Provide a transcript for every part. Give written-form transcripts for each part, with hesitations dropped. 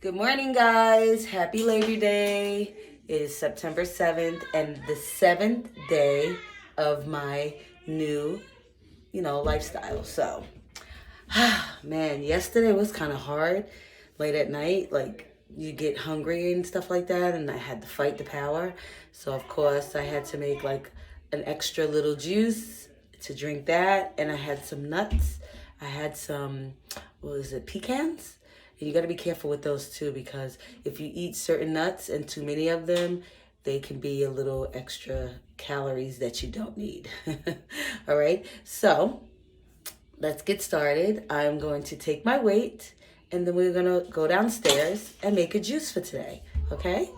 Good morning, guys. Happy Labor Day. It is September 7th and the 7th day of my new, lifestyle. So, man, yesterday was kind of hard late at night. Like, you get hungry and stuff like that, and I had to fight the power. So, of course, I had to make like an extra little juice to drink that, and I had some nuts. I had some, what was it, pecans? And you got to be careful with those too, because if you eat certain nuts and too many of them, they can be a little extra calories that you don't need. All right. So let's get started. I'm going to take my weight and then we're going to go downstairs and make a juice for today. Okay.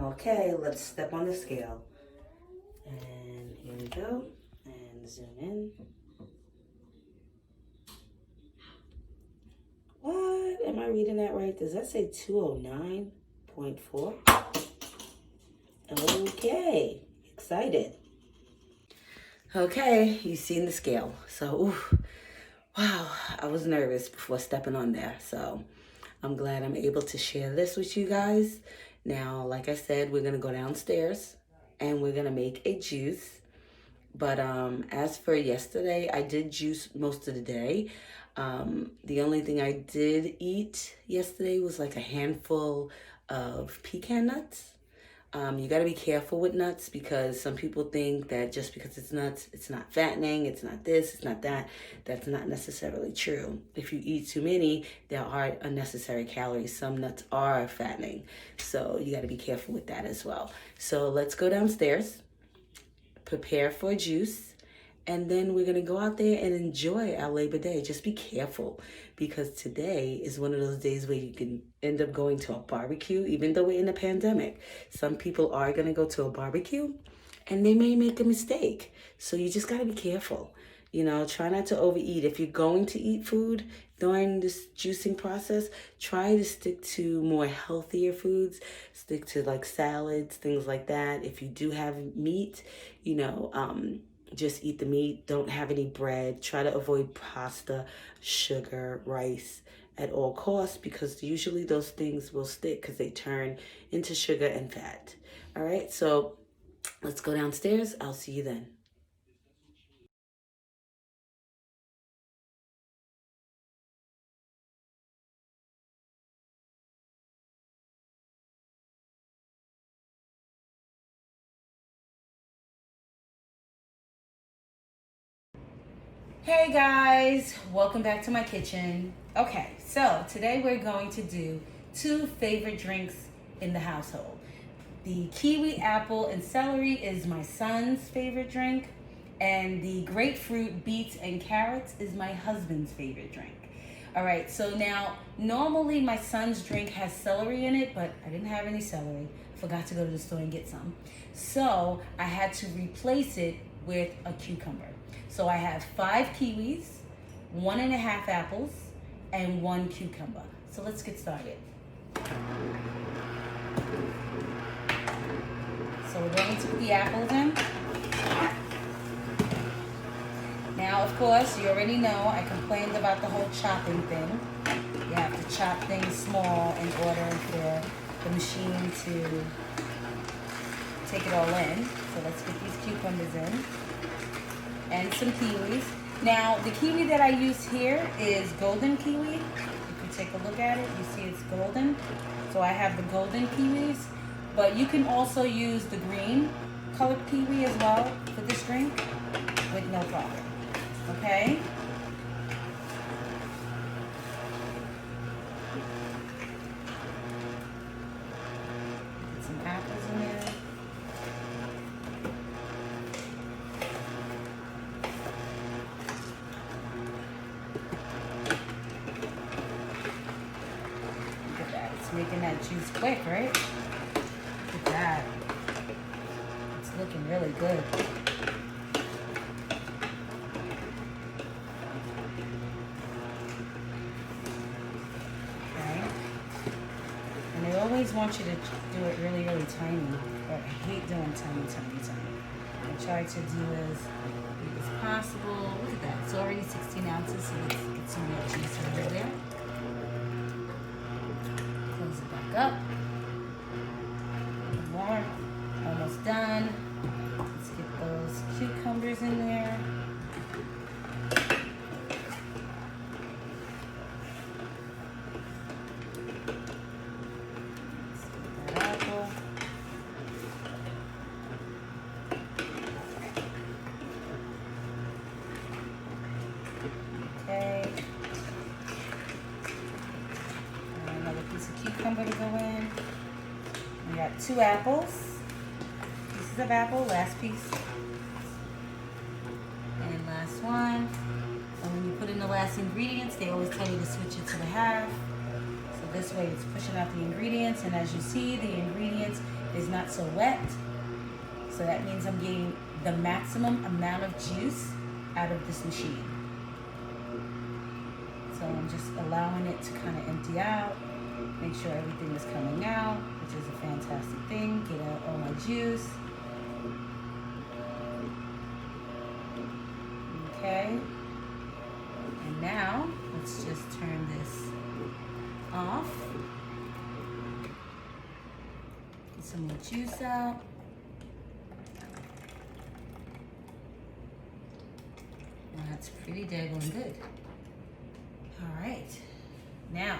Okay. Let's step on the scale. And here we go. And zoom in. What? Am I reading that right? Does that say 209.4? Okay. Excited. Okay, you've seen the scale. So, wow, I was nervous before stepping on there. So, I'm glad I'm able to share this with you guys. Now, like I said, we're going to go downstairs and we're going to make a juice. But as for yesterday, I did juice most of the day. The only thing I did eat yesterday was like a handful of pecan nuts. You got to be careful with nuts because some people think that just because it's nuts, it's not fattening, it's not this, it's not that. That's not necessarily true. If you eat too many, there are unnecessary calories. Some nuts are fattening. So you got to be careful with that as well. So let's go downstairs, prepare for a juice, and then we're going to go out there and enjoy our Labor Day. Just be careful because today is one of those days where you can end up going to a barbecue, even though we're in a pandemic. Some people are going to go to a barbecue and they may make a mistake. So you just got to be careful. Try not to overeat. If you're going to eat food during this juicing process, try to stick to more healthier foods. Stick to like salads, things like that. If you do have meat, just eat the meat. Don't have any bread. Try to avoid pasta, sugar, rice at all costs because usually those things will stick because they turn into sugar and fat. All right, so let's go downstairs. I'll see you then. Hey guys, welcome back to my kitchen. Okay, so today we're going to do two favorite drinks in the household. The kiwi, apple, and celery is my son's favorite drink, and the grapefruit, beets, and carrots is my husband's favorite drink. All right, so now normally my son's drink has celery in it, but I didn't have any celery. Forgot to go to the store and get some. So I had to replace it with a cucumber. So I have 5 kiwis, 1.5 apples, and 1 cucumber. So let's get started. So we're going to put the apples in. Now, of course, you already know I complained about the whole chopping thing. You have to chop things small in order for the machine to take it all in. So let's get these cucumbers in. And some kiwis. Now, the kiwi that I use here is golden kiwi. If you take a look at it, you see it's golden. So I have the golden kiwis, but you can also use the green colored kiwi as well for this drink with no problem. Okay? Put some apples in there. Making that juice quick, right? Look at that. It's looking really good. Okay. And they always want you to do it really, really tiny. But I hate doing tiny. I try to do as big as possible. Look at that. It's already 16 ounces, so let's get some more juice over there. Close it back up. More. Almost done. Let's get those cucumbers in there. Cucumber to go in. We got 2 apples, pieces of apple, last piece, and last one. And when you put in the last ingredients, they always tell you to switch it to the half. So this way it's pushing out the ingredients, and as you see, the ingredients is not so wet. So that means I'm getting the maximum amount of juice out of this machine. So I'm just allowing it to kind of empty out. Make sure everything is coming out, which is a fantastic thing. Get out all my juice. Okay. And now, let's just turn this off. Get some more juice out. That's pretty daggone good. All right. Now,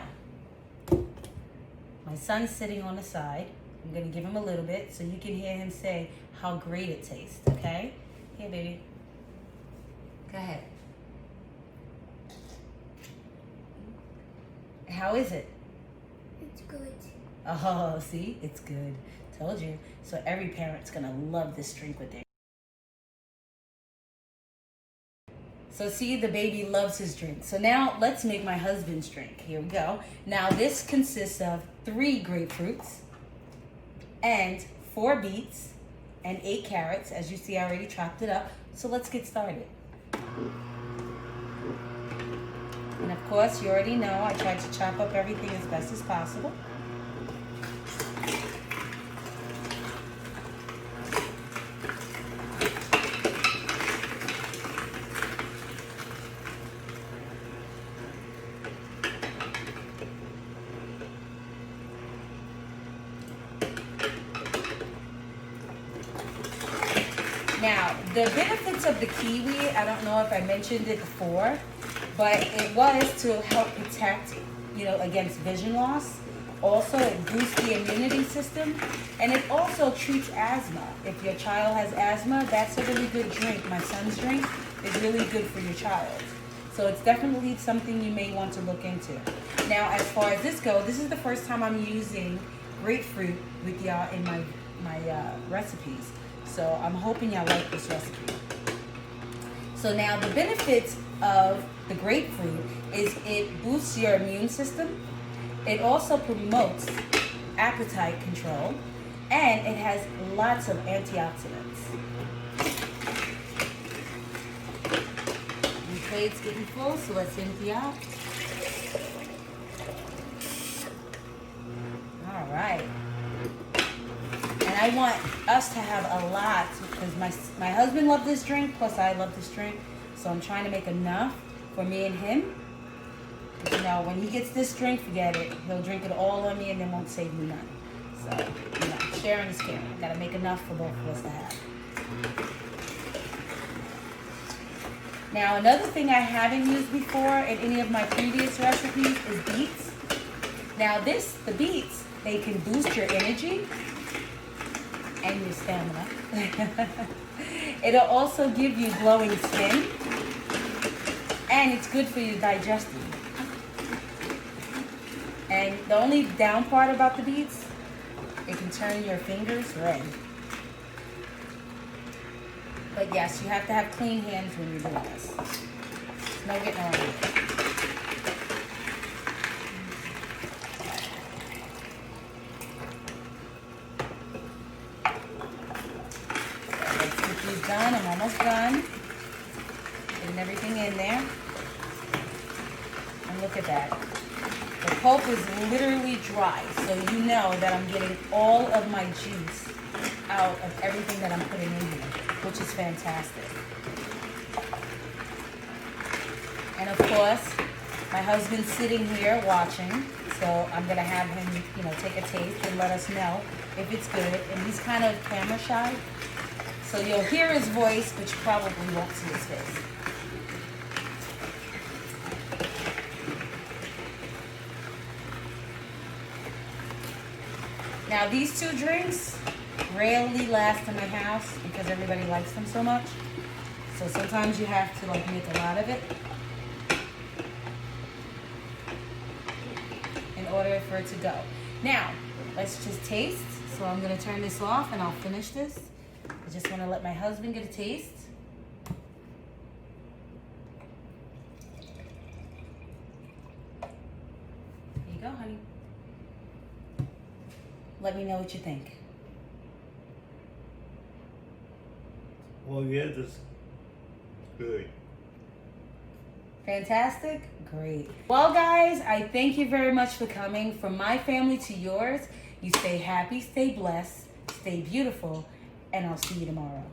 my son's sitting on the side. I'm gonna give him a little bit so you can hear him say how great it tastes, okay? Here, baby. Go ahead. How is it? It's good. Oh, see? It's good. Told you. So every parent's gonna love this drink with their. So see, the baby loves his drink. So now let's make my husband's drink. Here we go. Now this consists of 3 grapefruits and 4 beets and 8 carrots. As you see, I already chopped it up. So let's get started. And of course, you already know I tried to chop up everything as best as possible. Now, the benefits of the kiwi, I don't know if I mentioned it before, but it was to help protect, against vision loss. Also, it boosts the immunity system, and it also treats asthma. If your child has asthma, that's a really good drink. My son's drink is really good for your child. So it's definitely something you may want to look into. Now, as far as this goes, this is the first time I'm using grapefruit with y'all in my recipes. So I'm hoping y'all like this recipe. So now the benefits of the grapefruit is it boosts your immune system. It also promotes appetite control, and it has lots of antioxidants. The plate's getting full, so let's empty out. All right. And I want us to have a lot because my husband loved this drink, plus I love this drink. So I'm trying to make enough for me and him. When he gets this drink, forget it. He'll drink it all on me and then won't save me none. So, sharing is caring. Gotta make enough for both of us to have. Now, another thing I haven't used before in any of my previous recipes is beets. Now, the beets, they can boost your energy and your stamina. It'll also give you glowing skin, and it's good for your digestion. And the only down part about the beets, it can turn your fingers red. But yes, you have to have clean hands when you're doing this. No getting around it. Done. I'm almost done. Getting everything in there. And look at that. The pulp is literally dry, so you know that I'm getting all of my juice out of everything that I'm putting in here. which is fantastic. And of course, my husband's sitting here watching, so I'm gonna have him, you know, take a taste and let us know if it's good. And he's kind of camera shy, so you'll hear his voice, but you probably won't see his face. Now these two drinks rarely last in my house because everybody likes them so much. So sometimes you have to like make a lot of it in order for it to go. Now, let's just taste. So I'm gonna turn this off and I'll finish this. I just wanna let my husband get a taste. Here you go, honey. Let me know what you think. Well, yeah, that's good. Fantastic? Great. Well, guys, I thank you very much for coming. From my family to yours, you stay happy, stay blessed, stay beautiful, and I'll see you tomorrow.